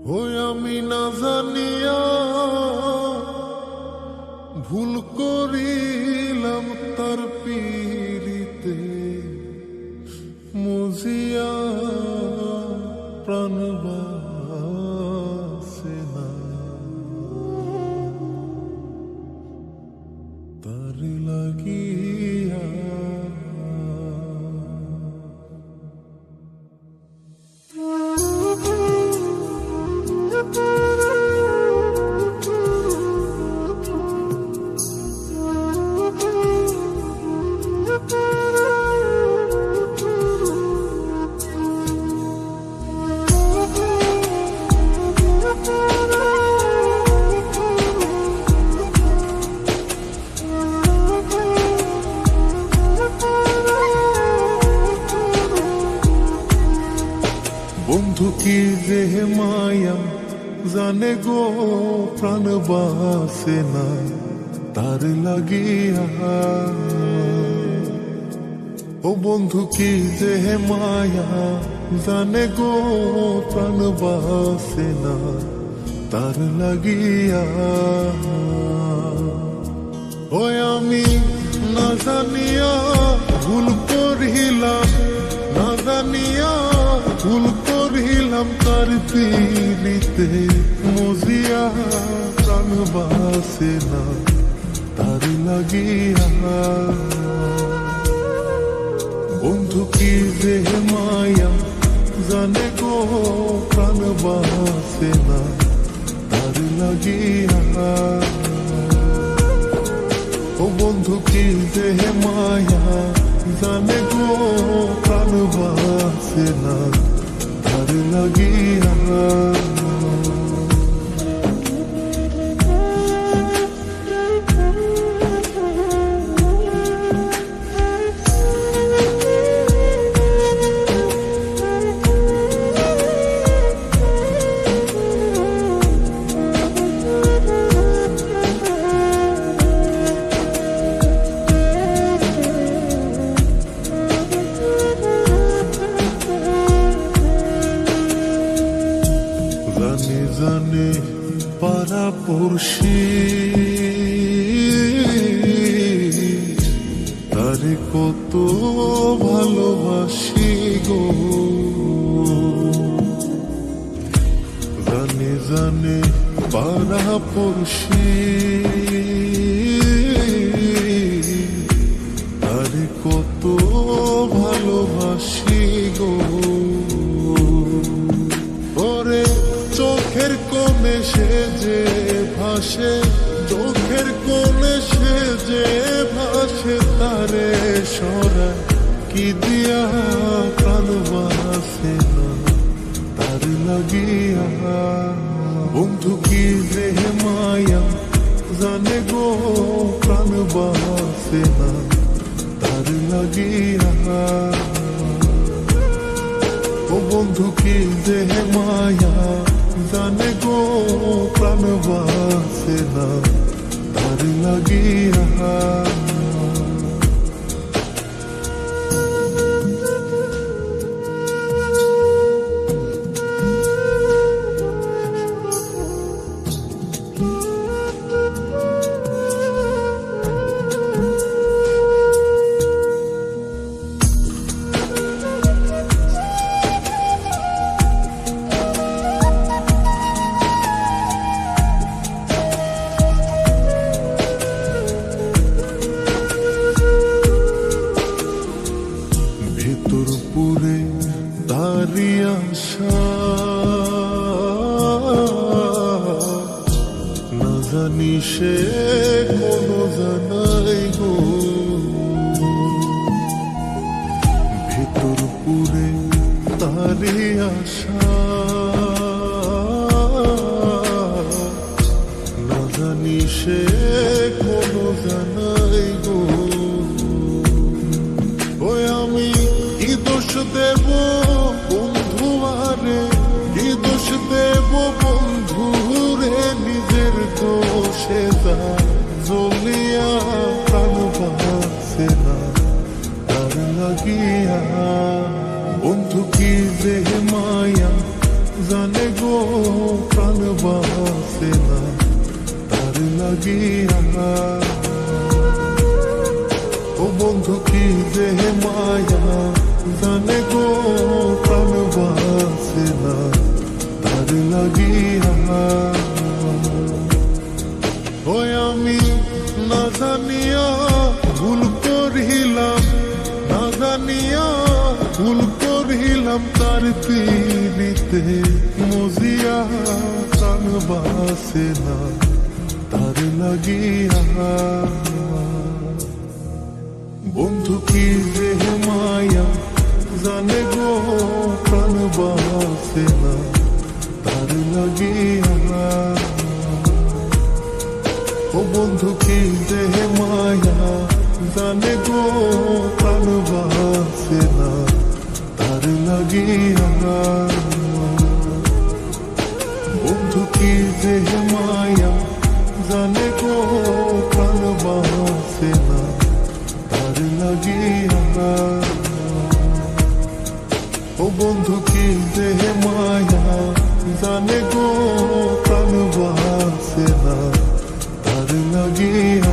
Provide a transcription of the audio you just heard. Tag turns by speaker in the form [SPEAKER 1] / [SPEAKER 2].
[SPEAKER 1] হই আমি না জানিয়া ভুল করিলাম তার পীড়িতে মুজিয়া প্রাণ বাসে না তার লাগিয়া। বন্ধু কি যে মায়া জানে গো প্রাণ বাসে না তার লাগিয়া। ও বন্ধু কি যে মায়া জানে গো প্রাণ বাসে না তার লাগিয়া। ওই আমি না জানিয়া ভুল করিলাম, না জানিয়া ভুল করিলাম তার পীড়িতে মজিয়া প্রাণ বাসে না তার লাগিয়া। বন্ধু কি যে মায়া জানে গো প্রাণ বাসে না তার লাগিয়া। ও বন্ধু কি যে মায়া জানে গো প্রাণ বাসে না তার লাগিয়া। জানে জানে পাড়া পড়শি তারে কত ভালোবাসি গো। জানে জানে পাড়া পড়শি তারে কত ভালোবাসি গো। ওরে চোখের কোণে সে যে ভাসে, চোখের কোণে সে যে ভাসে তারে সরা কি দিয়া প্রাণ বাসে না তার লাগিয়া। বন্ধু কি যে মায়া জানে গো প্রাণ বাসে না তার লাগিয়া। ও বন্ধু কি যে মায়া জানে গো প্রাণ বাসে না তার লাগিয়া। ভেতর পুরে তারি আশা না জানি সে কোনো জানাই গো। ভেতর পুরে তারি আশা না জানি সে কোনো জানাই গো। ওই আমি কি দোষ দেব বন্ধু আরে, কি দোষ দেব বন্ধু রে, নিজের দোষে জ্বলিয়া প্রাণ গো প্রাণ বাসে না তার লাগিয়া। ও বন্ধু কি যে মায়া জানে গো প্রাণ বাসে না তার লাগিয়া। ওই আমি না জানিয়া ভুল করিলাম, না জানিয়া ভুল করিলাম তার পীড়িতে মজিয়া। প্রাণ বাসে না তার লাগিয়া। বন্ধু কি যে মায়া জানে গো প্রাণ বাসে না তার লাগিয়া। ও বন্ধু কি যে মায়া জানে গো প্রাণ বাসে না তার লাগিয়া। বন্ধু কি যে মায়া জানে গো প্রাণ বাসে না তার লাগিয়া। ও বন্ধু কি যে মায়া জানে গো প্রাণ বাসে না তার লাগিয়া।